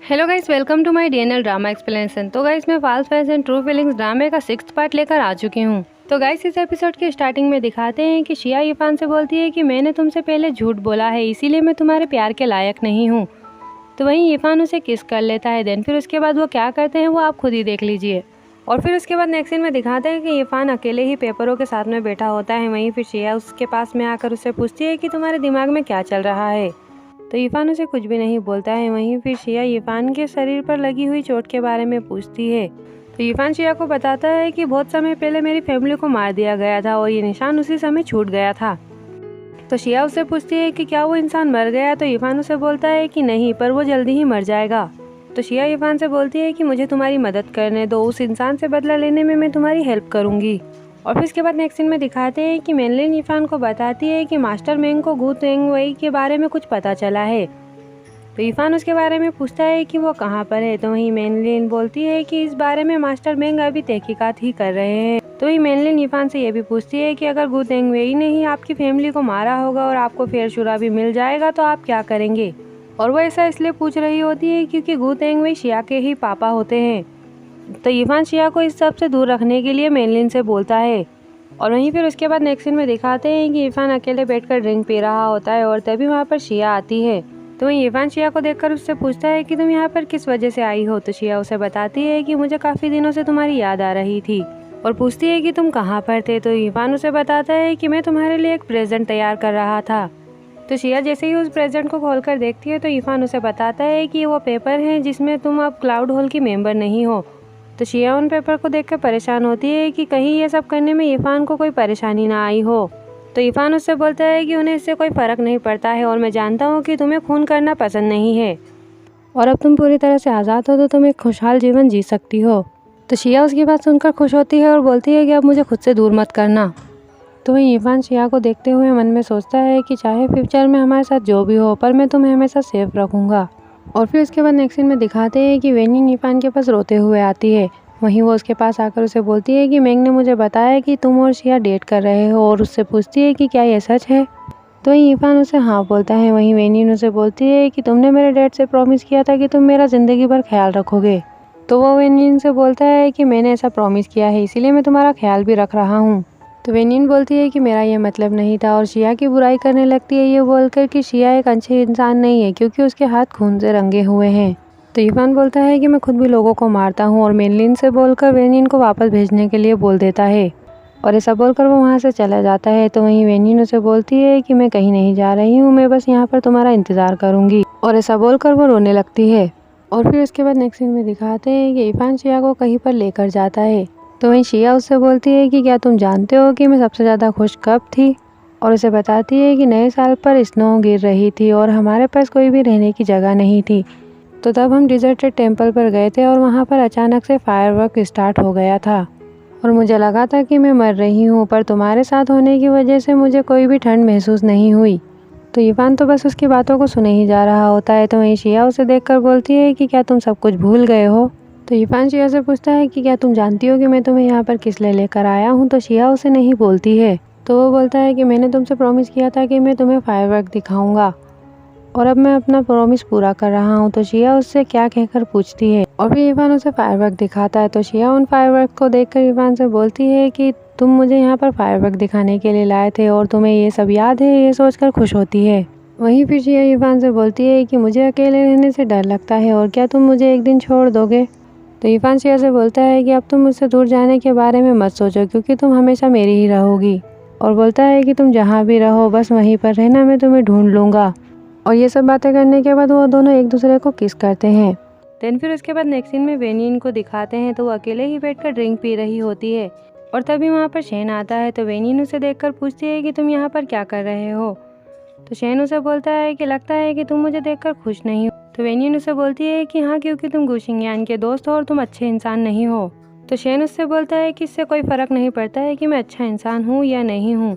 Hello guys, welcome to my DNL drama explanation. तो guys, मैं false face and true feelings ड्रामे का 6th part लेकर आ चुकी हूँ। तो गाइस, इस एपिसोड की स्टार्टिंग में दिखाते हैं कि शिया इरफान से बोलती है कि मैंने तुमसे पहले झूठ बोला है, इसीलिए मैं तुम्हारे प्यार के लायक नहीं हूँ। तो वहीं इरफान उसे किस कर लेता है। देन फिर उसके बाद वो क्या करते हैं वो आप खुद ही देख लीजिए। और फिर उसके बाद नेक्स्ट सीन में दिखाते हैं कि इरफान अकेले ही पेपरों के साथ में बैठा होता है। वहीं फिर शिया उसके पास में आकर उससे पूछती है कि तुम्हारे दिमाग में क्या चल रहा है। तो इरफान उसे कुछ भी नहीं बोलता है। वहीं फिर शिया इरफान के शरीर पर लगी हुई चोट के बारे में पूछती है। तो इरफान शिया को बताता है कि बहुत समय पहले मेरी फैमिली को मार दिया गया था और ये निशान उसी समय छूट गया था। तो शिया उससे पूछती है कि क्या वो इंसान मर गया। तो इरफान उसे बोलता है कि नहीं, पर वो जल्दी ही मर जाएगा। तो शिया इरफान से बोलती है कि मुझे तुम्हारी मदद करने दो, उस इंसान से बदला लेने में मैं तुम्हारी हेल्प करूंगी। और फिर इसके बाद नेक्स्ट सीन में दिखाते हैं कि मेनलिन इरफान को बताती है कि मास्टर मेंग को गू तेंग वई के बारे में कुछ पता चला है। तो इरफान उसके बारे में पूछता है कि वो कहाँ पर है। तो वहीं मेनलिन बोलती है कि इस बारे में मास्टर मेंग अभी तहकीकात ही कर रहे हैं। तो वही मेनलिन इरफान से ये भी पूछती है कि अगर गू तेंग वई ने ही आपकी फैमिली को मारा होगा और आपको फेयर शुरा भी मिल जाएगा तो आप क्या करेंगे। और वो ऐसा इसलिए पूछ रही होती है क्योंकि गू तेंग वई शिया के ही पापा होते हैं। तो इरफान शिया को इस सब से दूर रखने के लिए मेनलिन से बोलता है। और वहीं फिर उसके बाद नेक्स्ट सीन में दिखाते हैं कि इरफान अकेले बैठकर ड्रिंक पी रहा होता है और तभी वहाँ पर शिया आती है। तो वहीं इरफान शिया को देखकर उससे पूछता है कि तुम यहाँ पर किस वजह से आई हो। तो शिया उसे बताती है कि मुझे काफ़ी दिनों से तुम्हारी याद आ रही थी और पूछती है कि तुम कहाँ पर थे। तो इरफान उसे बताता है कि मैं तुम्हारे लिए एक प्रेजेंट तैयार कर रहा था। तो शिया जैसे ही उस प्रेजेंट को खोलकर देखती है तो इरफान उसे बताता है कि वो पेपर है जिसमें तुम अब क्लाउड होल की मेंबर नहीं हो। तो शिया उन पेपर को देखकर परेशान होती है कि कहीं ये सब करने में इरफान को कोई परेशानी ना आई हो। तो इरफान उससे बोलता है कि उन्हें इससे कोई फ़र्क नहीं पड़ता है और मैं जानता हूँ कि तुम्हें खून करना पसंद नहीं है और अब तुम पूरी तरह से आज़ाद हो तो तुम एक खुशहाल जीवन जी सकती हो। तो शिया उसकी बात सुनकर खुश होती है और बोलती है कि अब मुझे खुद से दूर मत करना। तो वहीं इरफान शिया को देखते हुए मन में सोचता है कि चाहे फ्यूचर में हमारे साथ जो भी हो पर मैं तुम्हें हमेशा सेफ रखूँगा। और फिर उसके बाद नेक्स्ट सीन में दिखाते हैं कि वेनिन इरफान के पास रोते हुए आती है। वहीं वो उसके पास आकर उसे बोलती है कि मेंग ने मुझे बताया कि तुम और शिया डेट कर रहे हो और उससे पूछती है कि क्या ये सच है। तो वहीं इरफान उसे हाँ बोलता है। वहीं वेनिन उसे बोलती है कि तुमने मेरे डैड से प्रॉमिस किया था कि तुम मेरा ज़िंदगी भर ख्याल रखोगे। तो वो वेनिन से बोलता है कि मैंने ऐसा प्रॉमिस किया है इसीलिए मैं तुम्हारा ख्याल भी रख रहा हूँ। तो वेनिन बोलती है कि मेरा ये मतलब नहीं था और शिया की बुराई करने लगती है ये बोलकर कि शिया एक अच्छे इंसान नहीं है क्योंकि उसके हाथ खून से रंगे हुए हैं। तो इरफान बोलता है कि मैं खुद भी लोगों को मारता हूँ और मेनलिन से बोलकर वेनिन को वापस भेजने के लिए बोल देता है और ऐसा बोलकर वो वहाँ से चला जाता है। तो वहीं वेनिन उसे बोलती है कि मैं कहीं नहीं जा रही हूँ, मैं बस यहाँ पर तुम्हारा इंतज़ार करूँगी और ऐसा बोलकर वो रोने लगती है। और फिर उसके बाद नेक्स्ट सीन में दिखाते हैं कि इरफान शिया को कहीं पर लेकर जाता है। तो वहीं शिया उससे बोलती है कि क्या तुम जानते हो कि मैं सबसे ज़्यादा खुश कब थी। और उसे बताती है कि नए साल पर स्नो गिर रही थी और हमारे पास कोई भी रहने की जगह नहीं थी। तो तब हम डिजर्टेड टेम्पल पर गए थे और वहाँ पर अचानक से फायरवर्क स्टार्ट हो गया था और मुझे लगा था कि मैं मर रही हूँ, पर तुम्हारे साथ होने की वजह से मुझे कोई भी ठंड महसूस नहीं हुई। तो इरफान तो बस उसकी बातों को सुने ही जा रहा होता है। तो वहीं शिया उसे देखकर बोलती है कि क्या तुम सब कुछ भूल गए हो। तो इरफान शिया से पूछता है कि क्या तुम जानती हो कि मैं तुम्हें यहाँ पर किस लिए लेकर आया हूँ। तो शिया उसे नहीं बोलती है। तो वो बोलता है कि मैंने तुमसे प्रॉमिस किया था कि मैं तुम्हें फायरवर्क दिखाऊंगा और अब मैं अपना प्रॉमिस पूरा कर रहा हूँ। तो शिया उससे क्या कहकर पूछती है और फिर इरफान उसे फायरवर्क दिखाता है। तो शिया उन फायरवर्क को देखकर इरफान से बोलती है कि तुम मुझे यहाँ पर फायरवर्क दिखाने के लिए लाए थे और तुम्हें ये सब याद है, ये सोचकर खुश होती है। वहीं फिर शिया इरफान से बोलती है कि मुझे अकेले रहने से डर लगता है और क्या तुम मुझे एक दिन छोड़ दोगे। तो इरफान शिया से बोलता है कि अब तुम मुझसे दूर जाने के बारे में मत सोचो क्योंकि तुम हमेशा मेरी ही रहोगी और बोलता है कि तुम जहाँ भी रहो बस वहीं पर रहना, मैं तुम्हें ढूंढ लूँगा। और ये सब बातें करने के बाद वो दोनों एक दूसरे को किस करते हैं। देन फिर उसके बाद नेक्स्ट सीन में वेनिन को दिखाते हैं। तो वो अकेले ही बैठकर ड्रिंक पी रही होती है और तभी वहाँ पर शैन आता है। तो वेनिन उसे देखकर पूछती है कि तुम यहाँ पर क्या कर रहे हो। तो शैन उसे बोलता है कि लगता है कि तुम मुझे देखकर खुश नहीं हो। तो वेनिन उसे बोलती है कि हाँ, क्योंकि तुम गू शिंगयान के दोस्त हो और तुम अच्छे इंसान नहीं हो। तो शैन उससे बोलता है कि इससे कोई फ़र्क नहीं पड़ता है कि मैं अच्छा इंसान हूँ या नहीं हूँ,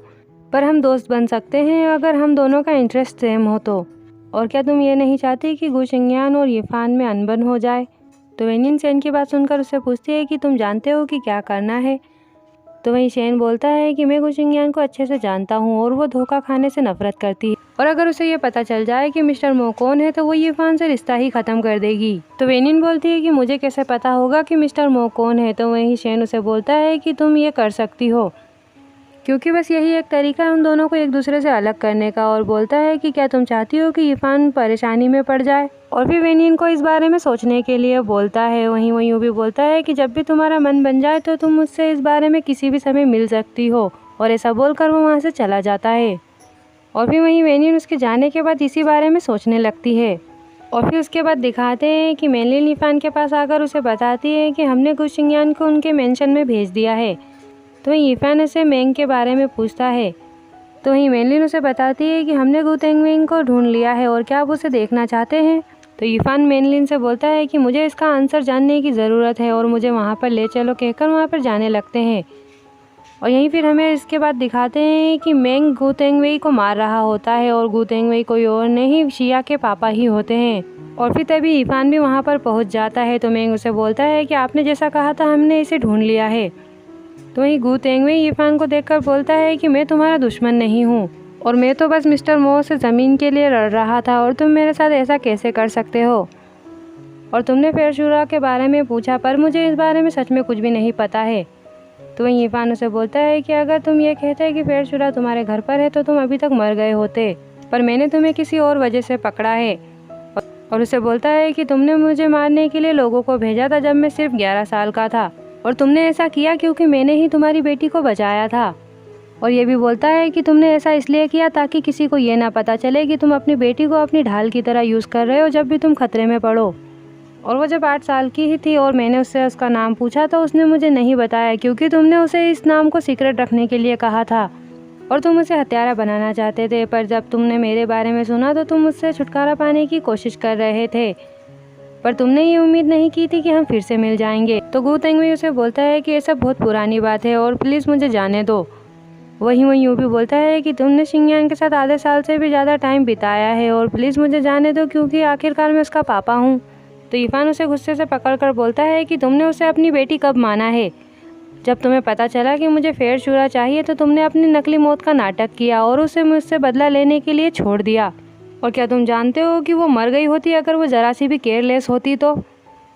पर हम दोस्त बन सकते हैं अगर हम दोनों का इंटरेस्ट सेम हो तो। और क्या तुम ये नहीं चाहती कि गू शिंगयान और इरफान में अनबन हो जाए। तो वेनिन शैन की बात सुनकर उससे पूछती है कि तुम जानते हो कि क्या करना है। तो वहीं शैन बोलता है कि मैं गू शिंगयान को अच्छे से जानता हूँ और वो धोखा खाने से नफरत करती है और अगर उसे ये पता चल जाए कि मिस्टर मो कौन है तो वो यीफान से रिश्ता ही ख़त्म कर देगी। तो वेनिन बोलती है कि मुझे कैसे पता होगा कि मिस्टर मो कौन है। तो वहीं शेन उसे बोलता है कि तुम ये कर सकती हो, क्योंकि बस यही एक तरीका है उन दोनों को एक दूसरे से अलग करने का। और बोलता है कि क्या तुम चाहती हो कि यीफान परेशानी में पड़ जाए। और फिर वेनिन को इस बारे में सोचने के लिए बोलता है। वहीं वो यूँ भी बोलता है कि जब भी तुम्हारा मन बन जाए तो तुम मुझसे इस बारे में किसी भी समय मिल सकती हो। और ऐसा बोलकर वो वहाँ से चला जाता है। और फिर वहीं वेनिन उसके जाने के बाद इसी बारे में सोचने लगती है। और फिर उसके बाद दिखाते हैं कि मेनलिन यीफान के पास आकर उसे बताती है कि हमने गुशिंगयान को उनके मेंशन में भेज दिया है। तो वहीं यीफान उसे मेंग के बारे में पूछता है। तो वहीं मेनलिन उसे बताती है कि हमने गु तेंगवेंग को ढूंढ लिया है और क्या आप उसे देखना चाहते हैं। तो यीफान मेनलिन से बोलता है कि मुझे इसका आंसर जानने की ज़रूरत है और मुझे वहाँ पर ले चलो कहकर वहाँ पर जाने लगते हैं। और यहीं फिर हमें इसके बाद दिखाते हैं कि मेंग गु तेंगवेई को मार रहा होता है और गु तेंगवेई कोई और नहीं शिया के पापा ही होते हैं। और फिर तभी यीफान भी वहाँ पर पहुँच जाता है। तो मेंग उसे बोलता है कि आपने जैसा कहा था हमने इसे ढूंढ लिया है। तो वहीं गु तेंगवेई यीफान को देखकर बोलता है कि मैं तुम्हारा दुश्मन नहीं हूँ और मैं तो बस मिस्टर मो से ज़मीन के लिए लड़ रहा था और तुम मेरे साथ ऐसा कैसे कर सकते हो। और तुमने फेरशुरा के बारे में पूछा पर मुझे इस बारे में सच में कुछ भी नहीं पता है। तो वहीं यीफान उसे बोलता है कि अगर तुम ये कहते कि फेरशुरा तुम्हारे घर पर है तो तुम अभी तक मर गए होते, पर मैंने तुम्हें किसी और वजह से पकड़ा है। और उसे बोलता है कि तुमने मुझे मारने के लिए लोगों को भेजा था जब मैं सिर्फ 11 साल का था और तुमने ऐसा किया क्योंकि मैंने ही तुम्हारी बेटी को बचाया था। और ये भी बोलता है कि तुमने ऐसा इसलिए किया ताकि किसी को ये ना पता चले कि तुम अपनी बेटी को अपनी ढाल की तरह यूज़ कर रहे हो जब भी तुम खतरे में पड़ो। और वो जब 8 साल की ही थी और मैंने उससे उसका नाम पूछा तो उसने मुझे नहीं बताया क्योंकि तुमने उसे इस नाम को सीक्रेट रखने के लिए कहा था और तुम उसे हत्यारा बनाना चाहते थे। पर जब तुमने मेरे बारे में सुना तो तुम मुझसे छुटकारा पाने की कोशिश कर रहे थे, पर तुमने ये उम्मीद नहीं की थी कि हम फिर से मिल जाएंगे। तो गु तेंगवेई उसे बोलता है कि ये सब बहुत पुरानी बात है और प्लीज़ मुझे जाने दो। वहीं वो यूँ भी बोलता है कि तुमने शिंगयान के साथ आधे साल से भी ज़्यादा टाइम बिताया है और प्लीज़ मुझे जाने दो क्योंकि आखिरकार मैं उसका पापा हूँ। तो यीफान उसे गुस्से से पकड़कर बोलता है कि तुमने उसे अपनी बेटी कब माना है? जब तुम्हें पता चला कि मुझे फेरशुरा चाहिए तो तुमने अपनी नकली मौत का नाटक किया और उसे मुझसे बदला लेने के लिए छोड़ दिया। और क्या तुम जानते हो कि वो मर गई होती अगर वो ज़रा सी भी केयरलेस होती तो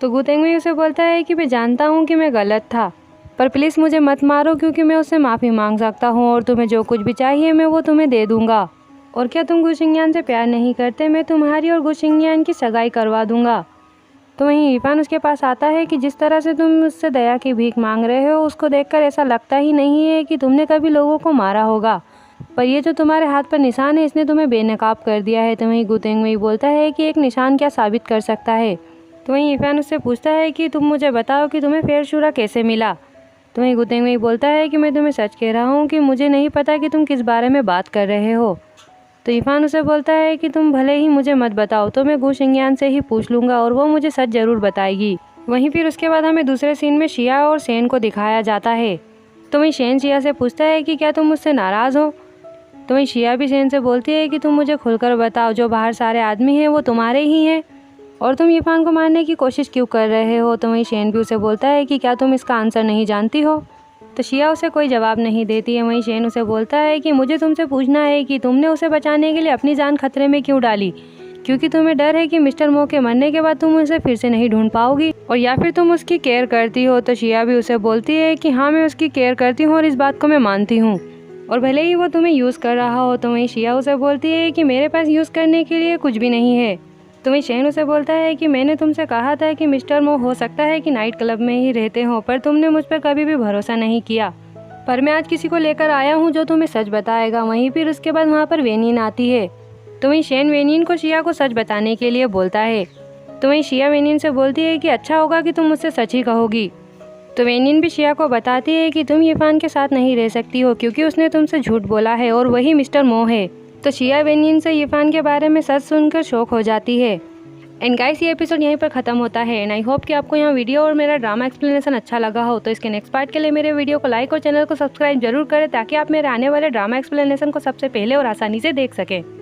गु तेंगवेई उसे बोलता है कि मैं जानता हूँ कि मैं गलत था, पर प्लीज़ मुझे मत मारो क्योंकि मैं उससे माफ़ी मांग सकता हूँ और तुम्हें जो कुछ भी चाहिए मैं वो तुम्हें दे दूँगा। और क्या तुम गुशिंगयान से प्यार नहीं करते? मैं तुम्हारी और गुशिंगयान की सगाई करवा दूँगा। तो वहीं यीफान उसके पास आता है कि जिस तरह से तुम मुझसे दया की भीख मांग रहे हो उसको देखकर ऐसा लगता ही नहीं है कि तुमने कभी लोगों को मारा होगा, पर ये जो तुम्हारे हाथ पर निशान है इसने तुम्हें बेनकाब कर दिया है। तो वहीं गु तेंगवेई बोलता है कि एक निशान क्या साबित कर सकता है। तो वहीं यीफान उससे पूछता है कि तुम मुझे बताओ कि तुम्हें फेरशुरा कैसे मिला। तो वहीं गु तेंगवेई बोलता है कि मैं तुम्हें सच कह रहा हूँ कि मुझे नहीं पता कि तुम किस बारे में बात कर रहे हो। तो यीफान उसे बोलता है कि तुम भले ही मुझे मत बताओ तो मैं गु शिंगयान से ही पूछ लूँगा और वो मुझे सच ज़रूर बताएगी। वहीं फिर उसके बाद हमें दूसरे सीन में शिया और शेन को दिखाया जाता है। तो वहीं शेन शिया से पूछता है कि क्या तुम मुझसे नाराज़ हो। तो वहीं शिया भी शेन से बोलती है कि तुम मुझे खुलकर बताओ, जो बाहर सारे आदमी हैं वो तुम्हारे ही हैं और तुम यीफान को मारने की कोशिश क्यों कर रहे हो। तो वहीं शेन भी उसे बोलता है कि क्या तुम इसका आंसर नहीं जानती हो। तो शिया उसे कोई जवाब नहीं देती है। वहीं शेन उसे बोलता है कि मुझे तुमसे पूछना है कि तुमने उसे बचाने के लिए अपनी जान खतरे में क्यों डाली, क्योंकि तुम्हें डर है कि मिस्टर मो के मरने के बाद तुम उसे फिर से नहीं ढूंढ पाओगी और या फिर तुम उसकी केयर करती हो। तो शिया भी उसे बोलती है कि हाँ मैं उसकी केयर करती हूँ और इस बात को मैं मानती हूँ और भले ही वो तुम्हें यूज़ कर रहा हो। तो वहीं शिया उसे बोलती है कि मेरे पास यूज़ करने के लिए कुछ भी नहीं है। तो वहीं शेन उसे बोलता है कि मैंने तुमसे कहा था कि मिस्टर मो हो सकता है कि नाइट क्लब में ही रहते हो, पर तुमने मुझ पर कभी भी भरोसा नहीं किया, पर मैं आज किसी को लेकर आया हूँ जो तुम्हें सच बताएगा। वहीं फिर उसके बाद वहाँ पर वेनिन आती है। तो वहीं शेन वेनिन को शिया को सच बताने के लिए बोलता है। तो वहीं शिया वेनिन से बोलती है कि अच्छा होगा कि तुम मुझसे सच ही कहोगी। तो वेनिन भी शिया को बताती है कि तुम यीफान के साथ नहीं रह सकती हो क्योंकि उसने तुमसे झूठ बोला है और वही मिस्टर मो है। तो शिया वेनिन से यीफान के बारे में सच सुनकर शौक हो जाती है। एंड गाइस ये एपिसोड यहीं पर ख़त्म होता है एंड आई होप कि आपको यहाँ वीडियो और मेरा ड्रामा एक्सप्लेनेशन अच्छा लगा हो। तो इसके नेक्स्ट पार्ट के लिए मेरे वीडियो को लाइक और चैनल को सब्सक्राइब जरूर करें ताकि आप मेरे आने वाले ड्रामा एक्सप्लेनेशन को सबसे पहले और आसानी से देख सकें।